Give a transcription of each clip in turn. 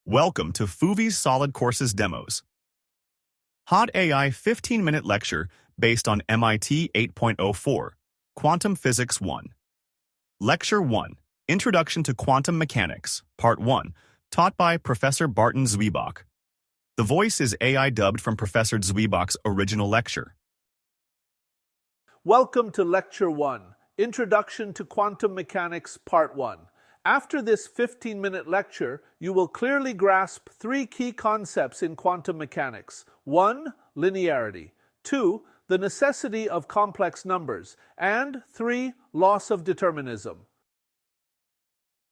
Welcome to FUVI's Solid Courses Demos. HoT AI 15-minute lecture based on MIT 8.04, Quantum Physics 1. Lecture 1, Introduction to Quantum Mechanics, Part 1, taught by Professor Barton Zwiebach. The voice is AI dubbed from Professor Zwiebach's original lecture. Welcome to Lecture 1, Introduction to Quantum Mechanics, Part 1. After this 15-minute lecture, you will clearly grasp three key concepts in quantum mechanics. 1. Linearity. 2. The necessity of complex numbers. And 3. Loss of determinism.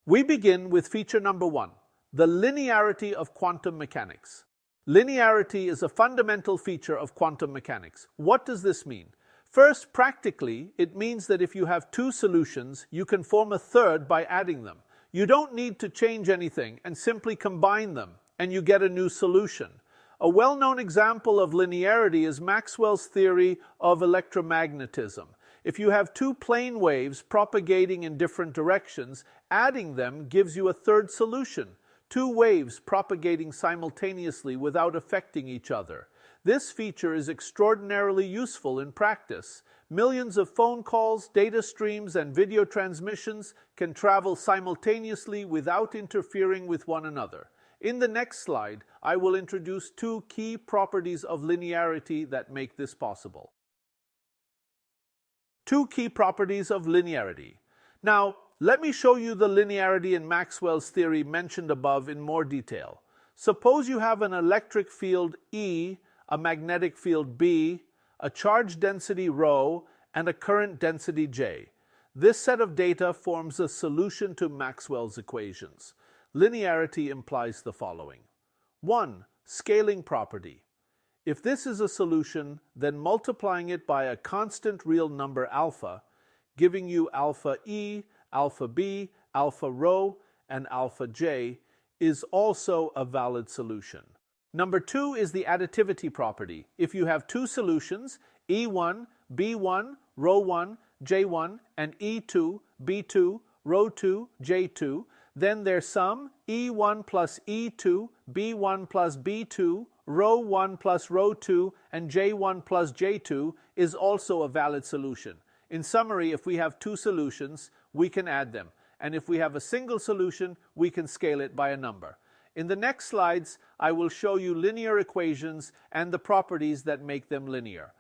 We begin with feature number 1, the linearity of quantum mechanics. Linearity is a fundamental feature of quantum mechanics. What does this mean? First, practically, it means that if you have two solutions, you can form a third by adding them. You don't need to change anything and simply combine them, and you get a new solution. A well-known example of linearity is Maxwell's theory of electromagnetism. If you have two plane waves propagating in different directions, adding them gives you a third solution. Two waves propagating simultaneously without affecting each other. This feature is extraordinarily useful in practice. Millions of phone calls, data streams, and video transmissions can travel simultaneously without interfering with one another. In the next slide, I will introduce two key properties of linearity that make this possible. Two key properties of linearity. Now, let me show you the linearity in Maxwell's theory mentioned above in more detail. Suppose you have an electric field E, a magnetic field B, a charge density ρ, and a current density J. This set of data forms a solution to Maxwell's equations. Linearity implies the following. 1. Scaling property. If this is a solution, then multiplying it by a constant real number alpha, giving you alpha E, alpha B, alpha ρ, and alpha J, is also a valid solution. Number 2 is the additivity property. If you have two solutions, E1, B1, ρ1, J1, and E2, B2, ρ2, J2, then their sum, E1 plus E2, B1 plus B2, ρ1 plus ρ2, and J1 plus J2 is also a valid solution. In summary, if we have two solutions, we can add them. And if we have a single solution, we can scale it by a number. In the next slides, I will show you linear equations and the properties that make them linear.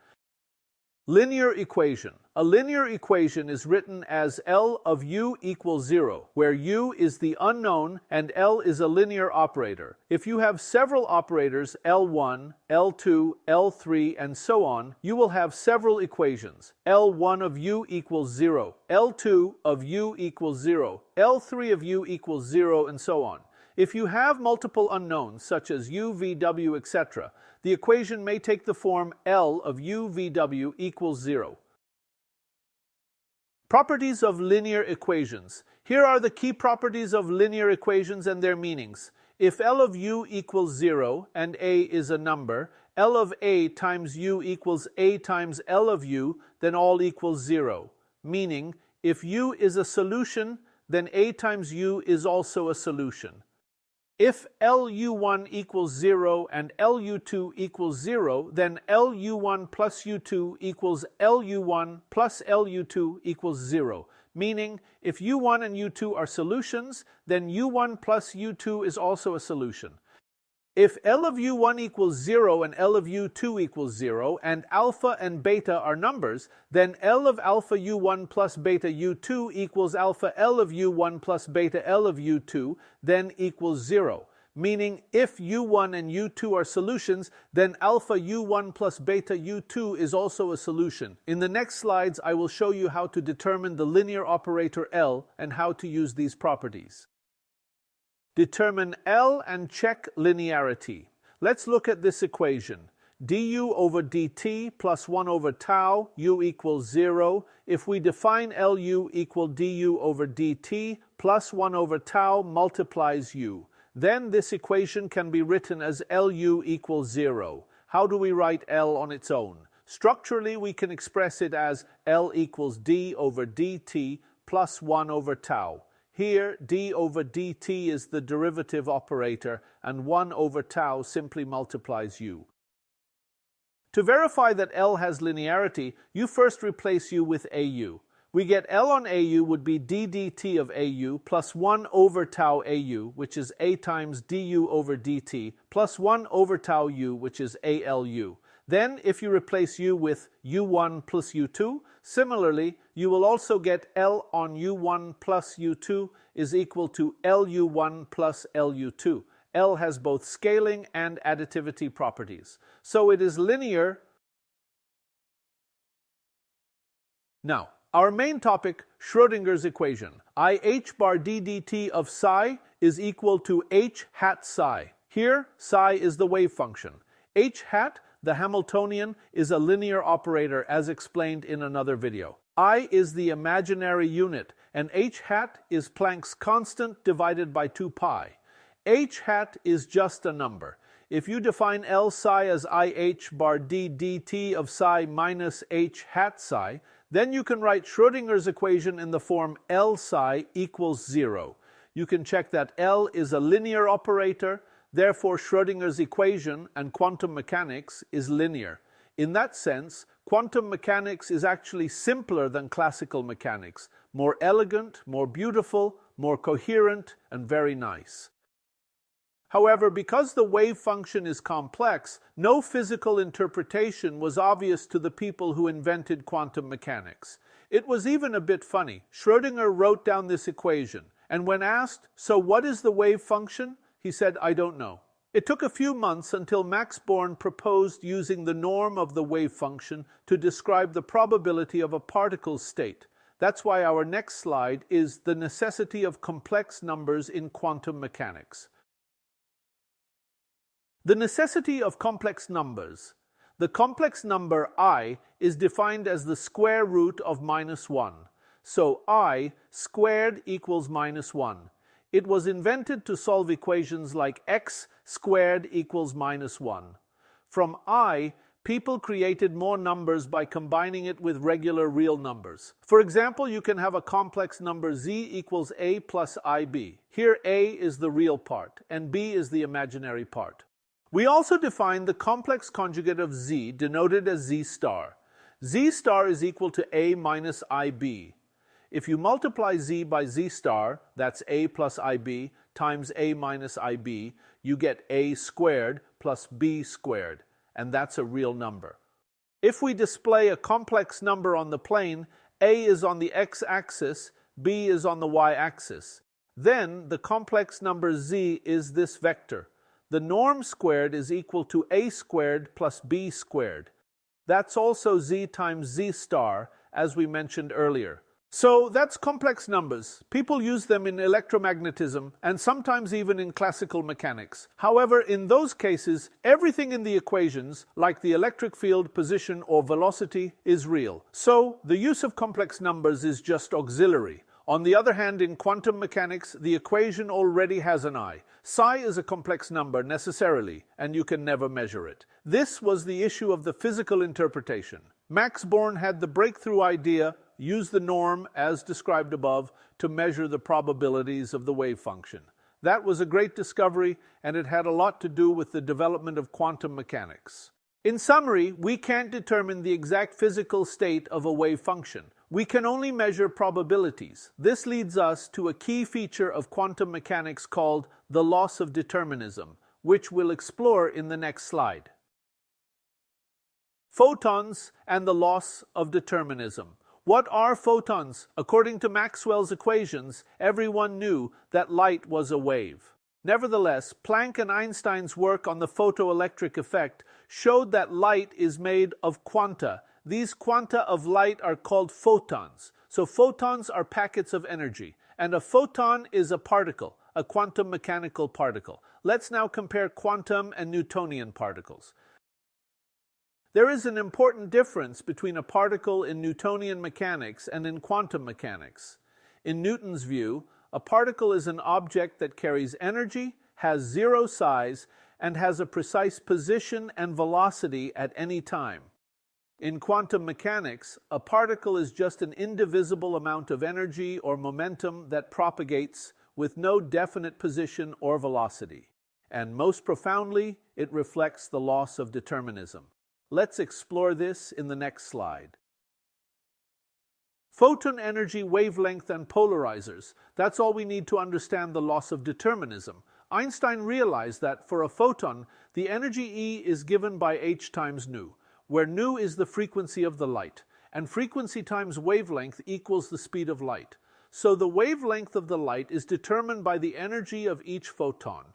Linear equation. A linear equation is written as L of u equals 0, where u is the unknown and L is a linear operator. If you have several operators L1, L2, L3, and so on, you will have several equations. L1 of u equals 0, L2 of u equals 0, L3 of u equals 0, and so on. If you have multiple unknowns, such as u, v, w, etc., the equation may take the form L of u, v, w equals 0. Properties of linear equations. Here are the key properties of linear equations and their meanings. If L of u equals 0 and a is a number, L of a times u equals a times L of u, then all equals 0. Meaning, if u is a solution, then a times u is also a solution. If LU1 equals 0 and LU2 equals 0, then LU1 plus U2 equals LU1 plus LU2 equals 0. Meaning, if U1 and U2 are solutions, then U1 plus U2 is also a solution. If L of U1 equals 0 and L of U2 equals 0, and alpha and beta are numbers, then L of alpha U1 plus beta U2 equals alpha L of U1 plus beta L of U2, then equals 0. Meaning, if U1 and U2 are solutions, then alpha U1 plus beta U2 is also a solution. In the next slides, I will show you how to determine the linear operator L and how to use these properties. Determine L and check linearity. Let's look at this equation. du over dt plus 1 over tau, u equals 0. If we define Lu equal du over dt plus 1 over tau multiplies u, then this equation can be written as Lu equals 0. How do we write L on its own? Structurally, we can express it as L equals d over dt plus 1 over tau. Here, d over dt is the derivative operator, and 1 over tau simply multiplies u. To verify that L has linearity, you first replace u with au. We get L on au would be d dt of au plus 1 over tau au, which is a times du over dt, plus 1 over tau u, which is alu. Then, if you replace u with u1 plus u2, similarly, you will also get L on u1 plus u2 is equal to lu1 plus lu2. L has both scaling and additivity properties, so it is linear. Now, our main topic, Schrödinger's equation. IH bar d dt of psi is equal to h hat psi. Here, psi is the wave function. H hat, the Hamiltonian, is a linear operator as explained in another video. I is the imaginary unit, and h hat is Planck's constant divided by 2 pi. H hat is just a number. If you define L psi as IH bar d dt of psi minus h hat psi, then you can write Schrödinger's equation in the form L psi equals 0. You can check that L is a linear operator, therefore Schrödinger's equation and quantum mechanics is linear. In that sense, quantum mechanics is actually simpler than classical mechanics, more elegant, more beautiful, more coherent, and very nice. However, because the wave function is complex, no physical interpretation was obvious to the people who invented quantum mechanics. It was even a bit funny. Schrödinger wrote down this equation, and when asked, "So what is the wave function?" he said, "I don't know." It took a few months until Max Born proposed using the norm of the wave function to describe the probability of a particle's state. That's why our next slide is the necessity of complex numbers in quantum mechanics. The necessity of complex numbers. The complex number I is defined as the square root of -1. So I squared equals -1. It was invented to solve equations like x squared equals -1. From I, people created more numbers by combining it with regular real numbers. For example, you can have a complex number z equals a plus ib. Here a is the real part, and b is the imaginary part. We also define the complex conjugate of z, denoted as z star. Z star is equal to a minus ib. If you multiply z by z star, that's a plus ib, times a minus ib, you get a squared plus b squared, and that's a real number. If we display a complex number on the plane, a is on the x-axis, b is on the y-axis. Then the complex number z is this vector. The norm squared is equal to a squared plus b squared. That's also z times z star, as we mentioned earlier. So that's complex numbers. People use them in electromagnetism and sometimes even in classical mechanics. However, in those cases, everything in the equations, like the electric field, position, or velocity, is real. So the use of complex numbers is just auxiliary. On the other hand, in quantum mechanics, the equation already has an I. Psi is a complex number necessarily, and you can never measure it. This was the issue of the physical interpretation. Max Born had the breakthrough idea, use the norm, as described above, to measure the probabilities of the wave function. That was a great discovery, and it had a lot to do with the development of quantum mechanics. In summary, we can't determine the exact physical state of a wave function. We can only measure probabilities. This leads us to a key feature of quantum mechanics called the loss of determinism, which we'll explore in the next slide. Photons and the loss of determinism. What are photons? According to Maxwell's equations, everyone knew that light was a wave. Nevertheless, Planck and Einstein's work on the photoelectric effect showed that light is made of quanta. These quanta of light are called photons. So photons are packets of energy, and a photon is a particle, a quantum mechanical particle. Let's now compare quantum and Newtonian particles. There is an important difference between a particle in Newtonian mechanics and in quantum mechanics. In Newton's view, a particle is an object that carries energy, has zero size, and has a precise position and velocity at any time. In quantum mechanics, a particle is just an indivisible amount of energy or momentum that propagates with no definite position or velocity. And most profoundly, it reflects the loss of determinism. Let's explore this in the next slide. Photon energy, wavelength, and polarizers. That's all we need to understand the loss of determinism. Einstein realized that for a photon, the energy E is given by h times nu, where nu is the frequency of the light, and frequency times wavelength equals the speed of light. So the wavelength of the light is determined by the energy of each photon.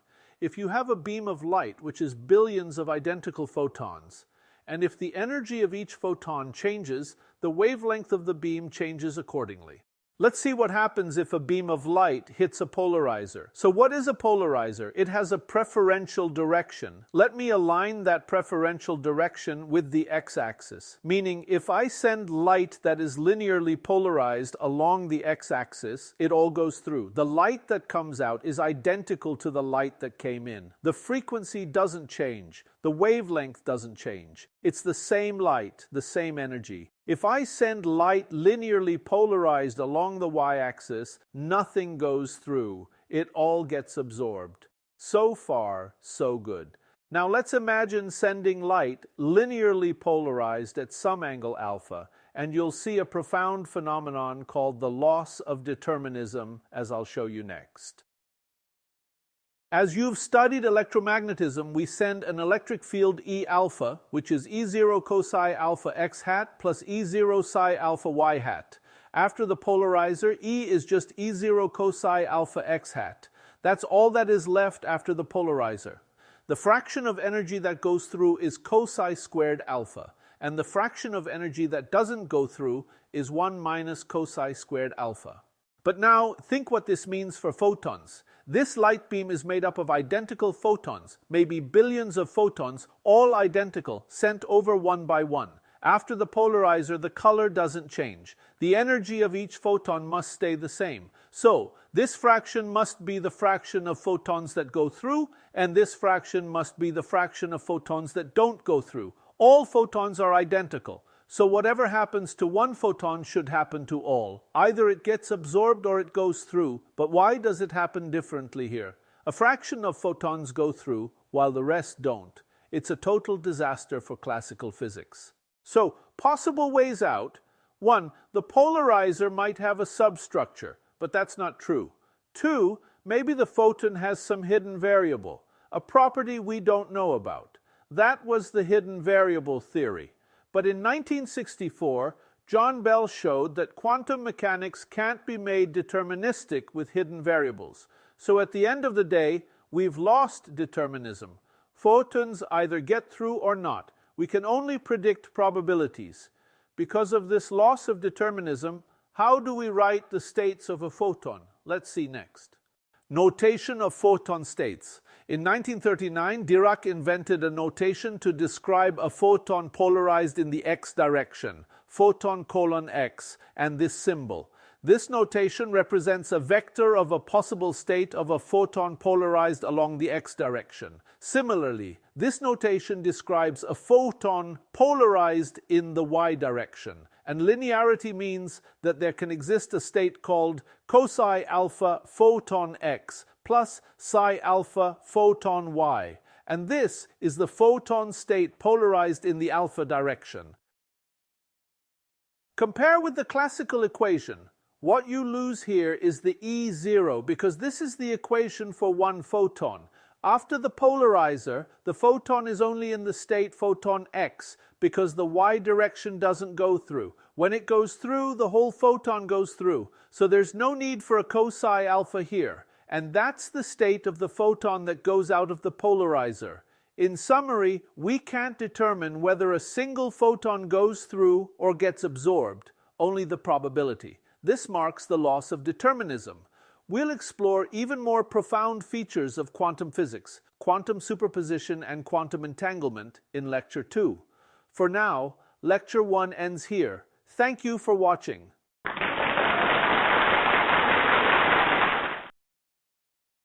If you have a beam of light, which is billions of identical photons, and if the energy of each photon changes, the wavelength of the beam changes accordingly. Let's see what happens if a beam of light hits a polarizer. So what is a polarizer? It has a preferential direction. Let me align that preferential direction with the x-axis. Meaning, if I send light that is linearly polarized along the x-axis, it all goes through. The light that comes out is identical to the light that came in. The frequency doesn't change. The wavelength doesn't change. It's the same light, the same energy. If I send light linearly polarized along the y-axis, nothing goes through. It all gets absorbed. So far, so good. Now let's imagine sending light linearly polarized at some angle alpha, and you'll see a profound phenomenon called the loss of determinism, as I'll show you next. As you've studied electromagnetism, we send an electric field E alpha, which is E0 cosine alpha x hat plus E0 psi alpha y hat. After the polarizer, E is just E0 cosine alpha x hat. That's all that is left after the polarizer. The fraction of energy that goes through is cosine squared alpha, and the fraction of energy that doesn't go through is 1 minus cosine squared alpha. But now, think what this means for photons. This light beam is made up of identical photons, maybe billions of photons, all identical, sent over one by one. After the polarizer, the color doesn't change. The energy of each photon must stay the same. So, this fraction must be the fraction of photons that go through, and this fraction must be the fraction of photons that don't go through. All photons are identical. So whatever happens to one photon should happen to all. Either it gets absorbed or it goes through. But why does it happen differently here? A fraction of photons go through, while the rest don't. It's a total disaster for classical physics. So, possible ways out. 1. The polarizer might have a substructure, but that's not true. 2. Maybe the photon has some hidden variable, a property we don't know about. That was the hidden variable theory. But in 1964, John Bell showed that quantum mechanics can't be made deterministic with hidden variables. So at the end of the day, we've lost determinism. Photons either get through or not. We can only predict probabilities. Because of this loss of determinism, how do we write the states of a photon? Let's see next. Notation of photon states. In 1939, Dirac invented a notation to describe a photon polarized in the x direction, photon colon x, and this symbol. This notation represents a vector of a possible state of a photon polarized along the x direction. Similarly, this notation describes a photon polarized in the y direction. And linearity means that there can exist a state called cosine alpha photon x plus psi alpha photon y. And this is the photon state polarized in the alpha direction. Compare with the classical equation. What you lose here is the E0 because this is the equation for one photon. After the polarizer, the photon is only in the state photon x because the y direction doesn't go through. When it goes through, the whole photon goes through. So there's no need for a cosine alpha here. And that's the state of the photon that goes out of the polarizer. In summary, we can't determine whether a single photon goes through or gets absorbed, only the probability. This marks the loss of determinism. We'll explore even more profound features of quantum physics, quantum superposition and quantum entanglement in Lecture 2. For now, Lecture 1 ends here. Thank you for watching.